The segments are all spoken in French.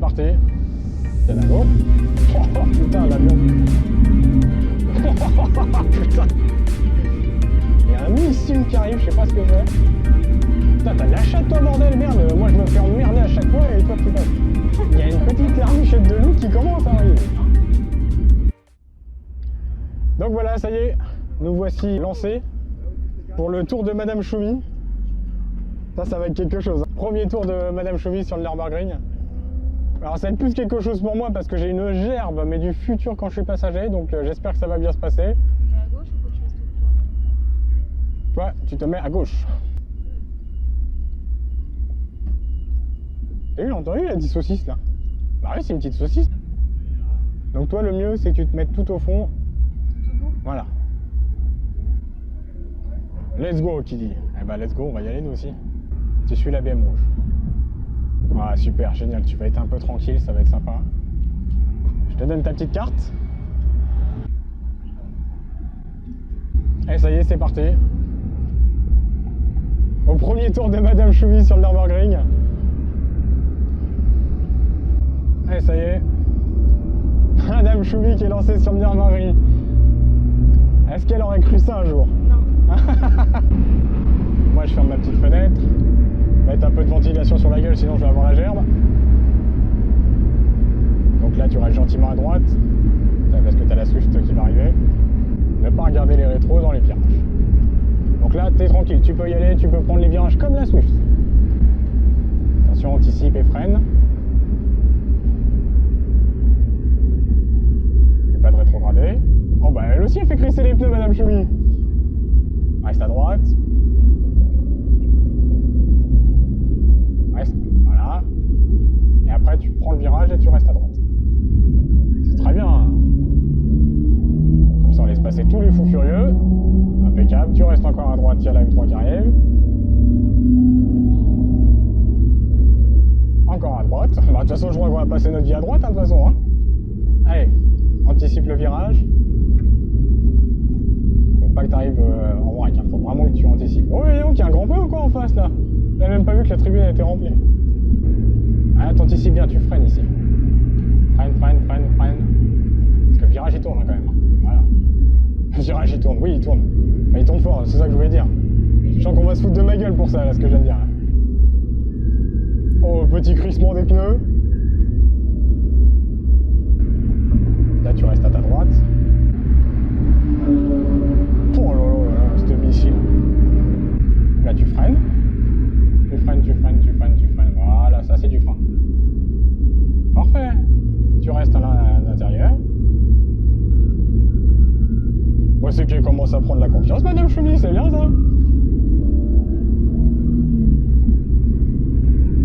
parti. C'est la go. Oh putain, l'avion. Putain. Il y a un missile qui arrive, je sais pas ce que c'est. Putain, t'as de la chatte toi, bordel, merde. Moi, je me fais emmerder à chaque fois et toi, tu passes. Il y a une petite larmichette de loup qui commence à arriver. Donc voilà, ça y est, nous voici lancés pour le tour de Madame Choumi. Ça va être quelque chose. Premier tour de Madame Choumi sur le Nürburgring. Alors ça va être plus quelque chose pour moi parce que j'ai une gerbe, mais du futur quand je suis passager, donc j'espère que ça va bien se passer. Tu mets à gauche ou faut que je fasse tout le tour? Toi, tu te mets à gauche. T'as vu, entendu, il a dit saucisse là. Bah oui, c'est une petite saucisse. Donc toi, le mieux, c'est que tu te mettes tout au fond. Tout beau. Voilà. Let's go, qui dit. Eh bah let's go, on va y aller nous aussi. Tu suis la BM rouge. Ah super, génial, tu vas être un peu tranquille, ça va être sympa. Je te donne ta petite carte. Et ça y est, c'est parti. Au premier tour de Madame Choumi sur le Nürburgring. Et ça y est. Madame Choumi qui est lancée sur le Nürburgring. Est-ce qu'elle aurait cru ça un jour? Non. Moi je ferme ma petite fenêtre. Mettre un peu de ventilation sur la gueule, sinon je vais avoir la gerbe. Donc là tu restes gentiment à droite, parce que tu as la Swift qui va arriver. Ne pas regarder les rétros dans les virages. Donc là tu es tranquille, tu peux y aller, tu peux prendre les virages comme la Swift. Attention, anticipe et freine. Et pas de rétrogradé. Oh bah elle aussi elle fait crisser les pneus, Madame Choumi. Reste à droite. Voilà. Et après tu prends le virage et tu restes à droite. C'est très bien. Comme ça on laisse passer tous les fous furieux. Impeccable. Tu restes encore à droite, il y a la M3 qui arrive. Encore à droite. Bah, de toute façon je crois qu'on va passer notre vie à droite, hein, de toute façon. Hein. Allez, anticipe le virage. Faut pas que tu arrives en vrac, hein. Faut vraiment que tu anticipes. Oh oui, donc il y a un grand peu ou quoi en face là? J'avais même pas vu que la tribune était remplie. Ah, t'anticipes bien, tu freines ici. Freine. Parce que le virage il tourne hein, quand même. Hein. Voilà. Le virage il tourne, oui il tourne. Enfin, il tourne fort, c'est ça que je voulais dire. Je sens qu'on va se foutre de ma gueule pour ça, là, ce que je viens de dire. Oh, petit crissement des pneus. Là tu restes à ta droite. Oh là là, ce missile. Là tu freines. Tu freines. Voilà, ça c'est du frein. Parfait. Tu restes à l'intérieur. Bon, c'est qu'elle commence à prendre la confiance, Madame Choumi, c'est bien ça.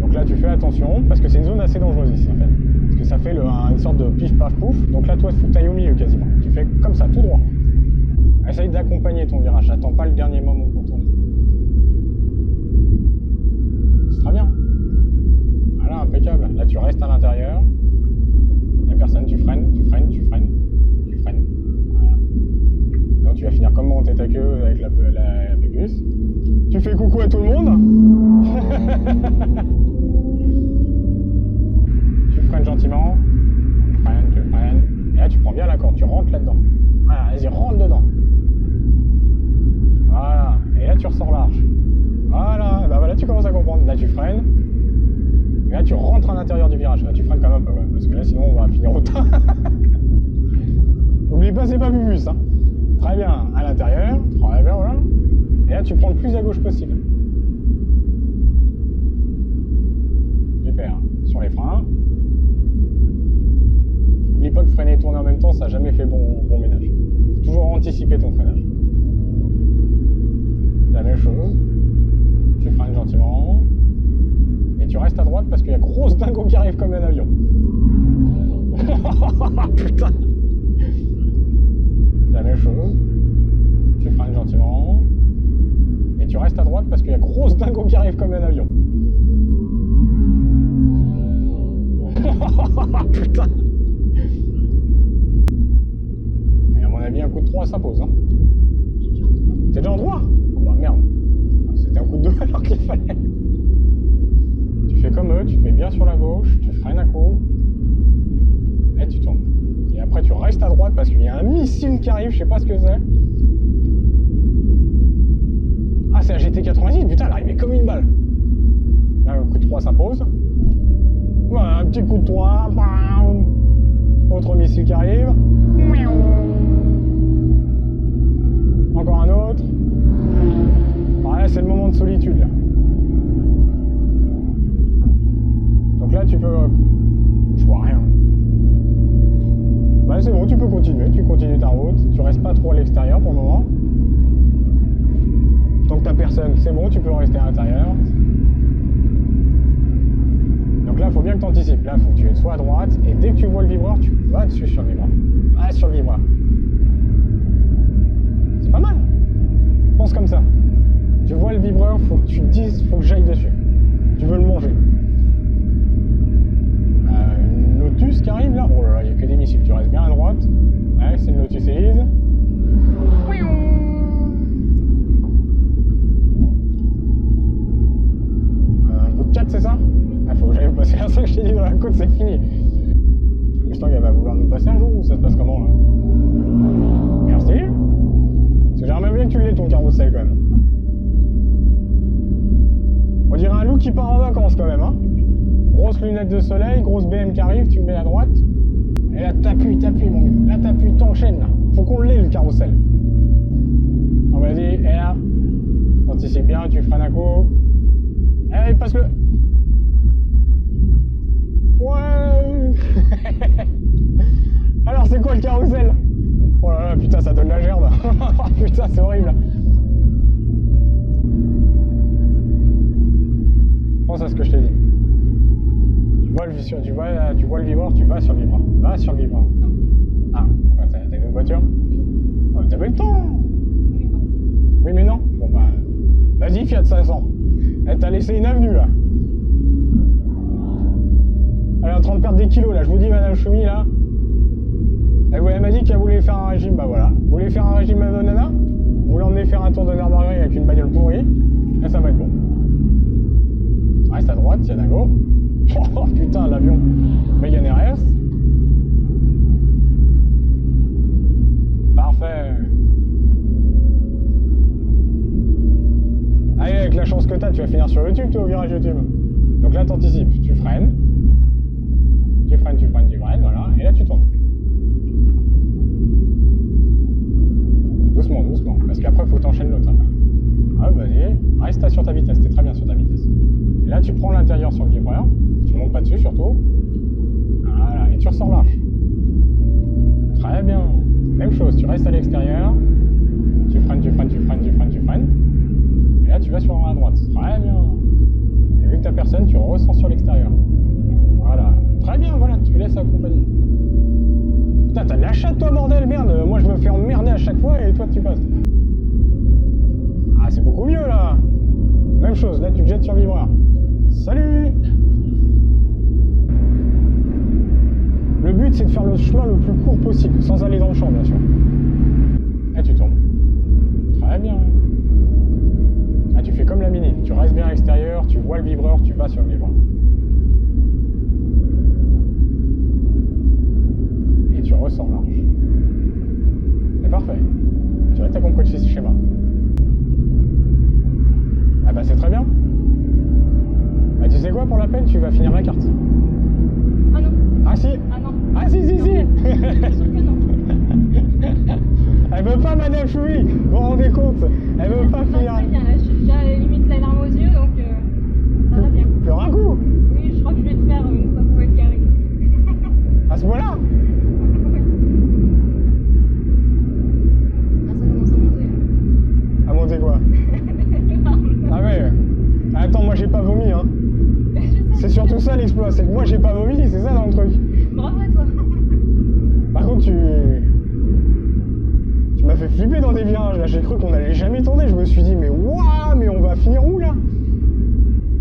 Donc là tu fais attention, parce que c'est une zone assez dangereuse ici en fait. Parce que ça fait une sorte de pif paf pouf. Donc là toi il faut que tu ailles au milieu quasiment. Tu fais comme ça, tout droit. Essaye d'accompagner ton virage, attends pas le dernier moment pour tourner. C'est très bien. Voilà, impeccable. Là, tu restes à l'intérieur. Il n'y a personne, tu freines. Voilà. Donc, tu vas finir comme monter ta queue avec la Pécus. Tu fais coucou à tout le monde. Tu freines gentiment. Tu freines. Et là, tu prends bien la corde, tu rentres là-dedans. Voilà, vas-y, rentre dedans. Voilà. Et là, tu ressors large. Voilà, bah voilà, tu commences à comprendre. Là, tu freines. Et là, tu rentres à l'intérieur du virage. Là, tu freines quand même un peu, ouais, parce que là, sinon, on va finir au tas. N'oublie pas, c'est pas Bubus. Hein. Très bien, à l'intérieur. Très bien, voilà. Et là, tu prends le plus à gauche possible. Super. Sur les freins. N'oublie pas que freiner et tourner en même temps, ça n'a jamais fait bon ménage. Toujours anticiper ton freinage. La même chose. Tu freines gentiment. Et tu restes à droite parce qu'il y a grosse dingo qui arrive comme un avion. Putain. La même chose. Tu freines gentiment. Et tu restes à droite parce qu'il y a grosse dingo qui arrive comme un avion. Putain. Et à mon avis, un coup de 3, ça pose. Hein. T'es déjà en 3 ? Oh bah merde. C'était un coup de 2 alors qu'il fallait. Tu fais comme eux, tu te mets bien sur la gauche, tu freines un coup, droite parce qu'il y a un missile qui arrive, je sais pas ce que c'est. Ah, c'est un GT86, putain, elle arrivait comme une balle. Là, le coup de 3 s'impose. Voilà, un petit coup de 3, bam. Autre missile qui arrive. Encore un autre. Voilà, c'est le moment de solitude là. Donc là, tu peux. Je vois rien. Bah, c'est bon, tu peux continuer. Tu continues ta route. Tu restes pas trop à l'extérieur pour le moment. Tant que t'as personne, c'est bon, tu peux rester à l'intérieur. Donc là, il faut bien que tu anticipes. Là, il faut que tu sois à droite. Et dès que tu vois le vibreur, tu vas dessus sur le vibreur. Ah, sur le vibreur. C'est pas mal. Pense comme ça. Tu vois le vibreur, faut que tu te dises, faut que j'aille dessus. Tu veux le manger. Une Lotus qui arrive là. Oh là là, il n'y a que des missiles. Tu restes bien à droite. Ouais, c'est une Lotus Elise. Un coup de 4, c'est ça? Ah, faut que j'aille me passer un truc, je t'ai dit dans la côte, c'est fini. Je sens qu'elle va vouloir nous passer un jour ou ça se passe comment là? Merci. Parce que j'aimerais bien que tu l'aies ton carrousel quand même. On dirait un loup qui part en vacances quand même, hein. Grosse lunette de soleil, grosse BM qui arrive, tu me mets à droite. Et là t'appuies mon gars. Là t'appuies, t'enchaînes là. Faut qu'on l'ait le carrousel. On va dire, et là, anticipe bien, tu freines un coup. Allez, passe-le. Ouais. Alors c'est quoi le carrousel? Oh là là, putain, ça donne la gerbe. Putain, c'est horrible. Pense à ce que je t'ai dit. Tu vois le vibreur, tu vas sur le vibreur. Va sur le vibreur. Ah, t'as une autre voiture? Oh, t'as pas eu le temps. Oui, non. Oui, mais non. Bon bah, vas-y, Fiat 500. Elle t'a laissé une avenue là. Elle est en train de perdre des kilos là. Je vous dis, Madame Choumi là. Elle m'a dit qu'elle voulait faire un régime. Bah voilà. Vous voulez faire un régime à Nana? Vous voulez emmener faire un tour de Nürburgring avec une bagnole pourrie? Là, ça va être bon. Reste à droite, tiens Dago. Oh putain, l'avion. Mégane RS. Parfait. Allez, avec la chance que t'as, tu vas finir sur YouTube, toi, au virage YouTube. Donc là, t'anticipes. Tu freines. Tu freines, voilà. Et là, tu tournes. Doucement, doucement. Parce qu'après, il faut que t'enchaînes l'autre. Ah, vas-y. Reste sur ta vitesse. T'es très bien sur ta vitesse. Et là, tu prends l'intérieur sur le vibreur. Tu montes pas dessus, surtout. Voilà. Et tu ressors large. Très bien. Même chose. Tu restes à l'extérieur. Tu freines. Et là, tu vas sur la droite. Très bien. Et vu que t'as personne, tu ressors sur l'extérieur. Voilà. Très bien, voilà. Tu laisses accompagner. Putain, t'as de la chatte, toi, bordel, merde. Moi, je me fais emmerder à chaque fois et toi, tu passes. Ah, c'est beaucoup mieux, là. Même chose, là, tu te jettes sur le vibreur. Salut. Le but, c'est de faire le chemin le plus court possible, sans aller dans le champ, bien sûr. Et tu tombes. Très bien. Ah, tu fais comme la Mini. Tu restes bien à l'extérieur, tu vois le vibreur, tu vas sur le vibreur. Et tu ressors large. C'est parfait. Tu vois, t'as compris ce schéma. Ah bah c'est très bien. Bah tu sais quoi, pour la peine, tu vas finir la carte. Ah non. Ah si. Ah non. Ah si. Bien sûr que non. Elle veut pas, Madame Choumi. Vous vous rendez compte? Elle veut pas finir. Très bien, là, je suis déjà limite la larme aux yeux, donc ça va bien. Pleure un coup. Oui, je crois que je vais le faire une fois qu'on va être carré. À ce moment-là. Ah, ça commence à monter. À monter quoi? Ah ouais. Attends, moi j'ai pas vomi, hein. C'est surtout ça l'exploit, c'est que moi j'ai pas vomi, c'est ça dans le truc. Bravo à toi. Par contre, tu m'as fait flipper dans des virages, là. J'ai cru qu'on allait jamais tourner. Je me suis dit, mais waouh, mais on va finir où là?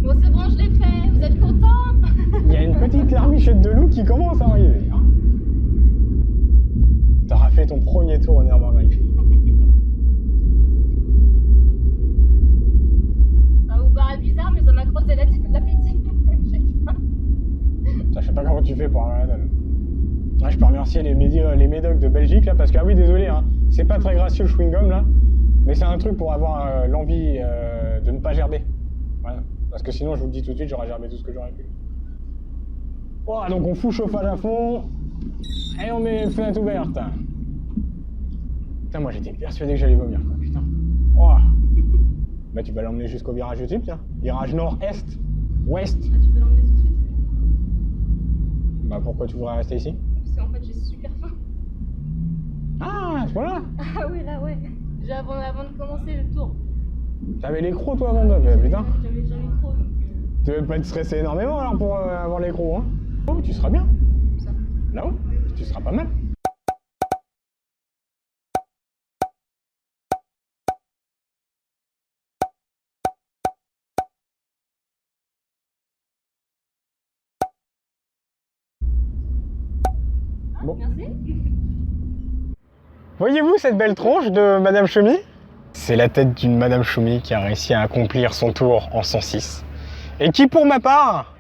Bon, c'est bon, je l'ai fait. Vous êtes contents? Il y a une petite larmichette de loup qui commence à arriver. T'auras fait ton premier tour au Nürburgring. Ça vous paraît bizarre, mais ça m'a creusé l'appétit. Je sais pas comment tu fais pour avoir la dalle. Ouais, je peux remercier les médocs de Belgique là, parce que, ah oui, désolé, hein, c'est pas très gracieux le chewing-gum là, mais c'est un truc pour avoir l'envie de ne pas gerber. Voilà. Parce que sinon, je vous le dis tout de suite, j'aurais gerbé tout ce que j'aurais pu. Voilà, donc on fout le chauffage à fond et on met les fenêtres ouvertes. Putain, moi j'étais persuadé que j'allais vomir, quoi, putain. Oh. Bah, tu vas l'emmener jusqu'au virage du type, tiens. Virage nord-est, ouest. Ah, tu peux l'emmener tout de suite? Bah, pourquoi tu voudrais rester ici? Parce qu'en fait, j'ai super faim. Ah, voilà. Ah oui, là, ouais. Déjà avant de commencer le tour. T'avais les crocs toi avant de... putain. J'avais jamais trop. Donc, Tu devais pas te stresser énormément alors pour avoir les crocs, hein. Oh, tu seras bien. ça. Là-haut, tu seras pas mal. Ah, Bon. merci. Voyez-vous cette belle tronche de Madame Choumi? C'est la tête d'une Madame Choumi qui a réussi à accomplir son tour en 106. Et qui, pour ma part,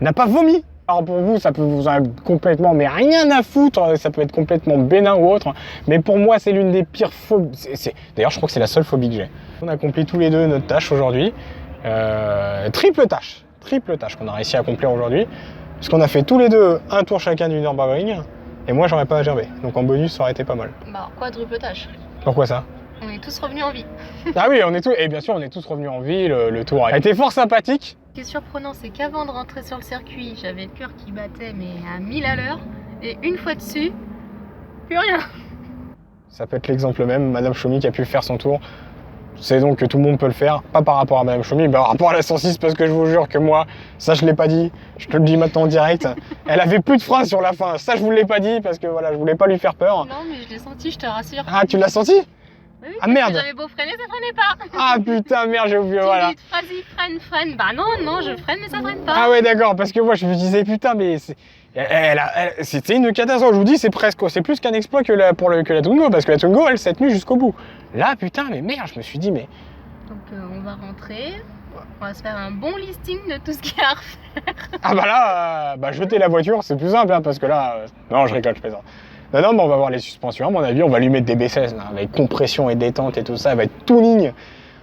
n'a pas vomi. Alors pour vous, ça peut vous en complètement, mais rien à foutre, ça peut être complètement bénin ou autre. Mais pour moi, c'est l'une des pires phobies. D'ailleurs, je crois que c'est la seule phobie que j'ai. On a accompli tous les deux notre tâche aujourd'hui. Triple tâche qu'on a réussi à accomplir aujourd'hui. Parce qu'on a fait tous les deux un tour chacun du Nürburgring. Et moi, j'aurais pas à gerber. Donc en bonus, ça aurait été pas mal. Bah, quadruple tâche. Pourquoi ça? On est tous revenus en vie. Ah oui, on est tous, et bien sûr, on est tous revenus en ville. Le tour a été fort sympathique. Ce qui est surprenant, c'est qu'avant de rentrer sur le circuit, j'avais le cœur qui battait mais à 1000 à l'heure. Et une fois dessus, plus rien. Ça peut être l'exemple même, Madame Choumi qui a pu faire son tour. C'est donc que tout le monde peut le faire, pas par rapport à Madame Choumi, mais par rapport à la 106, parce que je vous jure que moi, ça je l'ai pas dit, je te le dis maintenant en direct. Elle avait plus de frein sur la fin, ça je vous l'ai pas dit, parce que voilà, je voulais pas lui faire peur. Non, mais je l'ai senti, je te rassure. Ah, tu l'as senti? Oui, Ah merde! J'avais beau freiner, ça freinait pas. Ah putain, merde, j'ai oublié, voilà. Tu dis, vas-y, freine. Bah non, je freine, mais ça freine pas. Ah ouais, d'accord, parce que moi je me disais, putain, mais c'était une catastrophe. Je vous dis, c'est plus qu'un exploit que la Twingo, parce que la Twingo, elle s'est tenue jusqu'au bout. Là, putain, mais merde, je me suis dit, mais. Donc on va rentrer, on va se faire un bon listing de tout ce qu'il y a à refaire. Ah bah là, jeter la voiture, c'est plus simple, hein, parce que là. Non, je rigole, je plaisante. Non, mais on va voir les suspensions, à mon avis, on va lui mettre des B16, là, avec compression et détente et tout ça, elle va être tuning.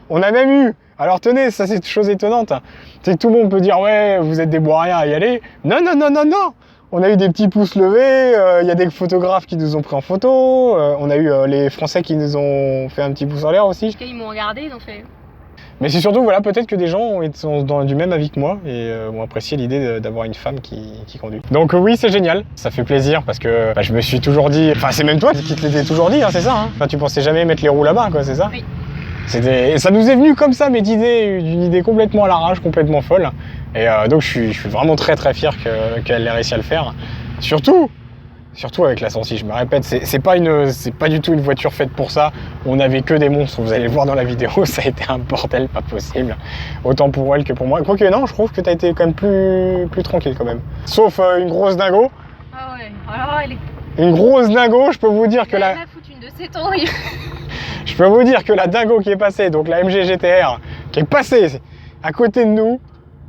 On a même eu, alors tenez, ça c'est une chose étonnante, hein, c'est que tout le monde peut dire, ouais, vous êtes des boiriens à y aller. Non, on a eu des petits pouces levés, il y a des photographes qui nous ont pris en photo, on a eu les Français qui nous ont fait un petit pouce en l'air aussi. Ils m'ont regardé, ils ont fait... Mais c'est surtout, voilà, peut-être que des gens sont du même avis que moi et ont apprécié l'idée d'avoir une femme qui conduit. Donc oui, c'est génial, ça fait plaisir parce que je me suis toujours dit, enfin c'est même toi qui te l'étais toujours dit, hein, c'est ça, hein. Enfin tu pensais jamais mettre les roues là-bas, quoi, c'est ça? Oui. Et ça nous est venu comme ça, mais d'une idée complètement à l'arrache, complètement folle. Et donc je suis vraiment très fier qu'elle ait réussi à le faire. Surtout avec la 106, je me répète, c'est pas du tout une voiture faite pour ça. On n'avait que des monstres, vous allez le voir dans la vidéo, ça a été un bordel pas possible. Autant pour elle que pour moi. Quoique non, je trouve que t'as été quand même plus tranquille quand même. Sauf une grosse dingo. Ah ouais, alors elle est... Une grosse dingo, je peux vous dire que Elle a foutu une de ses touilles. Je peux vous dire que la dingo qui est passée, donc la MG GTR, qui est passée à côté de nous,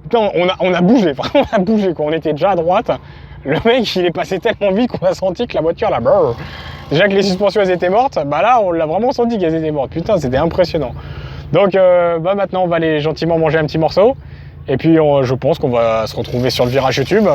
putain, on a bougé, vraiment on a bougé, quoi. On était déjà à droite. Le mec, il est passé tellement vite qu'on a senti que la voiture, là, brrr. Déjà que les suspensions, elles étaient mortes, bah là, on l'a vraiment senti qu'elles étaient mortes. Putain, c'était impressionnant. Donc, maintenant, on va aller gentiment manger un petit morceau. Et puis, je pense qu'on va se retrouver sur le virage YouTube.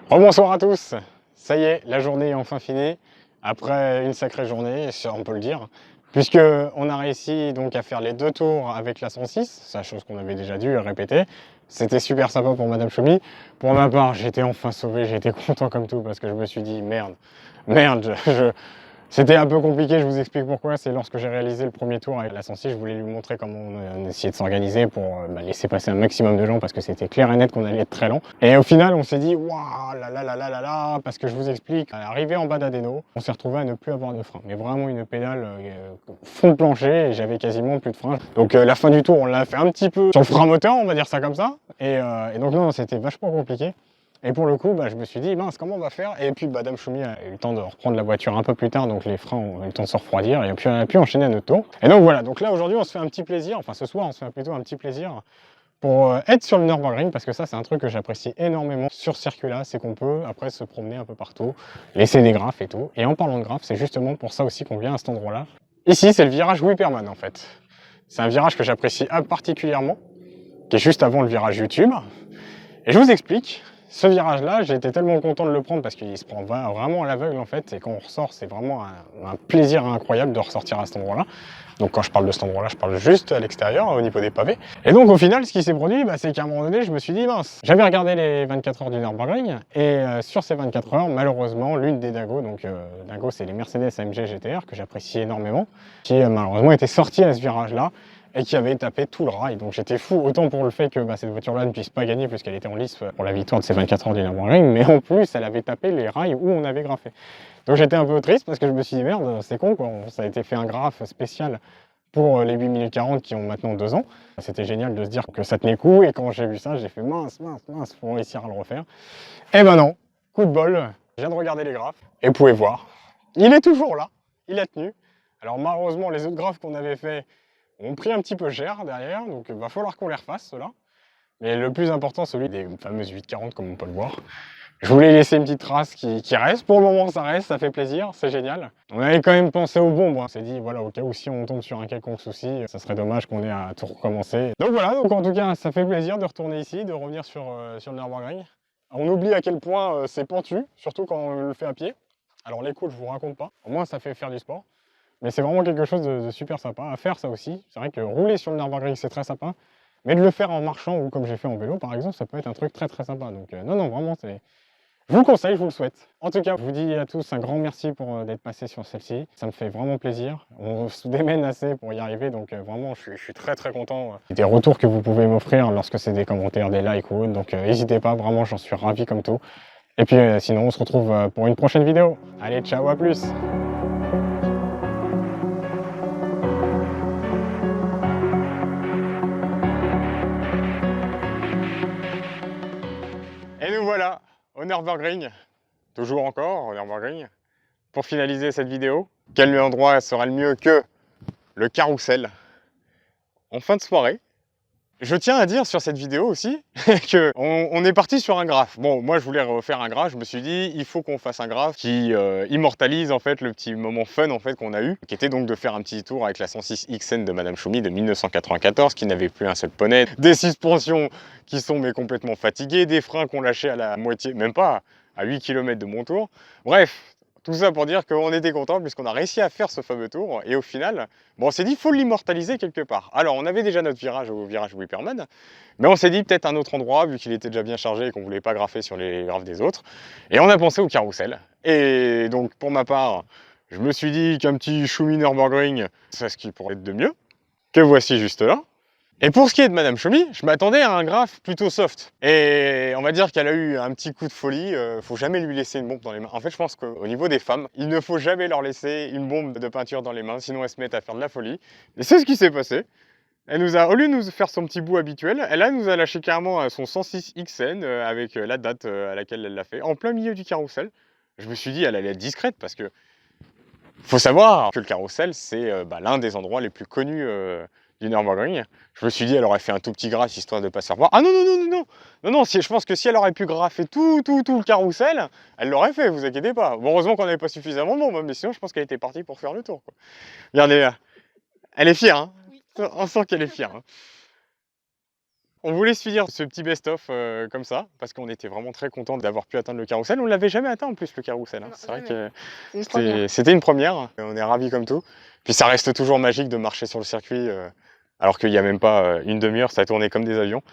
Bonsoir à tous, ça y est, la journée est enfin finie, après une sacrée journée, on peut le dire, puisque on a réussi donc à faire les 2 tours avec la 106, c'est la chose qu'on avait déjà dû répéter. C'était super sympa pour Madame Choumi. Pour ma part, j'étais enfin sauvé, j'étais content comme tout, parce que je me suis dit, merde, C'était un peu compliqué, je vous explique pourquoi. C'est lorsque j'ai réalisé le premier tour avec la Sensi, je voulais lui montrer comment on essayait de s'organiser pour laisser passer un maximum de gens parce que c'était clair et net qu'on allait être très lent. Et au final, on s'est dit, waouh, là là là là là là, parce que je vous explique, à l'arrivée en bas d'Adeno, on s'est retrouvé à ne plus avoir de frein. Mais vraiment une pédale fond de plancher et j'avais quasiment plus de frein. Donc la fin du tour, on l'a fait un petit peu sur le frein moteur, on va dire ça comme ça. Et donc non, c'était vachement compliqué. Et pour le coup, je me suis dit, mince, comment on va faire? Et puis Madame Choumi a eu le temps de reprendre la voiture un peu plus tard, donc les freins ont eu le temps de se refroidir et puis on a pu enchaîner à notre tour. Et donc voilà, donc là aujourd'hui on se fait un petit plaisir, enfin ce soir on se fait plutôt un petit plaisir pour être sur le Nürburgring, parce que ça c'est un truc que j'apprécie énormément sur ce circuit-là, c'est qu'on peut après se promener un peu partout, laisser des graphes et tout. Et en parlant de graphes, c'est justement pour ça aussi qu'on vient à cet endroit-là. Ici c'est le virage Wipperman en fait. C'est un virage que j'apprécie particulièrement, qui est juste avant le virage YouTube. Et je vous explique. Ce virage-là, j'ai été tellement content de le prendre parce qu'il se prend vraiment à l'aveugle en fait, et quand on ressort, c'est vraiment un plaisir incroyable de ressortir à cet endroit-là. Donc quand je parle de cet endroit-là, je parle juste à l'extérieur, au niveau des pavés. Et donc au final, ce qui s'est produit, c'est qu'à un moment donné, je me suis dit, mince, j'avais regardé les 24 heures du Nürburgring, et sur ces 24 heures, malheureusement, l'une des Dingo, donc Dingo, c'est les Mercedes AMG GTR, que j'apprécie énormément, qui malheureusement était sortie à ce virage-là, et qui avait tapé tout le rail. Donc j'étais fou, autant pour le fait que cette voiture-là ne puisse pas gagner puisqu'elle était en lice pour la victoire de ces 24 heures du Nürburgring, mais en plus elle avait tapé les rails où on avait graffé. Donc j'étais un peu triste parce que je me suis dit merde, c'est con quoi, ça a été fait un graphe spécial pour les 8 minutes 40 qui ont maintenant 2 ans. C'était génial de se dire que ça tenait le coup, et quand j'ai vu ça, j'ai fait mince, faut réussir à le refaire. Et non, coup de bol, je viens de regarder les graphes, et vous pouvez voir, il est toujours là, il a tenu. Alors malheureusement, les autres graphes qu'on avait fait ont pris un petit peu cher derrière, donc il va falloir qu'on les refasse ceux-là. Mais le plus important, celui des fameuses 840 comme on peut le voir. Je voulais laisser une petite trace qui reste. Pour le moment, ça reste, ça fait plaisir, c'est génial. On avait quand même pensé aux bombes. On s'est dit, voilà, au cas où si on tombe sur un quelconque souci, ça serait dommage qu'on ait à tout recommencer. Donc voilà, donc en tout cas, ça fait plaisir de retourner ici, de revenir sur le Nürburgring. On oublie à quel point c'est pentu, surtout quand on le fait à pied. Alors les coups, je vous raconte pas. Au moins, ça fait faire du sport. Mais c'est vraiment quelque chose de super sympa à faire, ça aussi. C'est vrai que rouler sur le Nürburgring, c'est très sympa. Mais de le faire en marchant ou comme j'ai fait en vélo, par exemple, ça peut être un truc très très sympa. Donc non, vraiment, je vous le conseille, je vous le souhaite. En tout cas, je vous dis à tous un grand merci pour d'être passé sur celle-ci. Ça me fait vraiment plaisir. On se démène assez pour y arriver, donc vraiment, je suis très très content des retours que vous pouvez m'offrir lorsque c'est des commentaires, des likes ou autre. Donc n'hésitez pas, vraiment, j'en suis ravi comme tout. Et puis sinon, on se retrouve pour une prochaine vidéo. Allez, ciao, à plus! Et nous voilà au Nürburgring, toujours encore au Nürburgring, pour finaliser cette vidéo. Quel endroit sera le mieux que le carrousel en fin de soirée? Je tiens à dire sur cette vidéo aussi qu'on est parti sur un graphe. Bon, moi je voulais refaire un graphe, je me suis dit il faut qu'on fasse un graphe qui immortalise en fait le petit moment fun en fait qu'on a eu, qui était donc de faire un petit tour avec la 106 XN de Madame Choumi de 1994, qui n'avait plus un seul poney, des suspensions qui sont mais complètement fatiguées, des freins qu'on lâchait à la moitié, même pas à 8 km de mon tour. Bref, tout ça pour dire qu'on était content puisqu'on a réussi à faire ce fameux tour, et au final, bon, on s'est dit il faut l'immortaliser quelque part. Alors on avait déjà notre virage au virage Wipperman, mais on s'est dit peut-être un autre endroit vu qu'il était déjà bien chargé et qu'on ne voulait pas graffer sur les graphes des autres. Et on a pensé au carrousel. Et donc pour ma part, je me suis dit qu'un petit Choumi Nürburgring, c'est ce qui pourrait être de mieux, que voici juste là. Et pour ce qui est de Madame Choumi, je m'attendais à un graphe plutôt soft. Et on va dire qu'elle a eu un petit coup de folie, faut jamais lui laisser une bombe dans les mains. En fait, je pense qu'au niveau des femmes, il ne faut jamais leur laisser une bombe de peinture dans les mains, sinon elles se mettent à faire de la folie. Et c'est ce qui s'est passé. Elle nous a, au lieu de nous faire son petit bout habituel, elle nous a lâché carrément son 106 XN avec la date à laquelle elle l'a fait, en plein milieu du carrousel. Je me suis dit, elle allait être discrète parce que faut savoir que le carrousel, c'est l'un des endroits les plus connus du Nürburgring. Je me suis dit, elle aurait fait un tout petit graphe histoire de ne pas se faire voir. Ah non, je pense que si elle aurait pu graffer tout le carrousel, elle l'aurait fait, vous inquiétez pas. Bon, heureusement qu'on n'avait pas suffisamment de monde, mais sinon je pense qu'elle était partie pour faire le tour, quoi. Regardez là, elle est fière, hein. Oui. On sent qu'elle est fière, hein. On voulait suivre ce petit best-of comme ça, parce qu'on était vraiment très contents d'avoir pu atteindre le carrousel. On ne l'avait jamais atteint en plus, le carrousel, hein. C'est vrai que c'était une première. On est ravis comme tout. Puis ça reste toujours magique de marcher sur le circuit, alors qu'il n'y a même pas une demi-heure, ça a tourné comme des avions.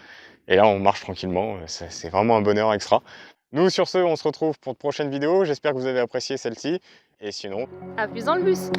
Et là, on marche tranquillement. C'est vraiment un bonheur extra. Nous, sur ce, on se retrouve pour de prochaines vidéos. J'espère que vous avez apprécié celle-ci. Et sinon... À plus dans le bus.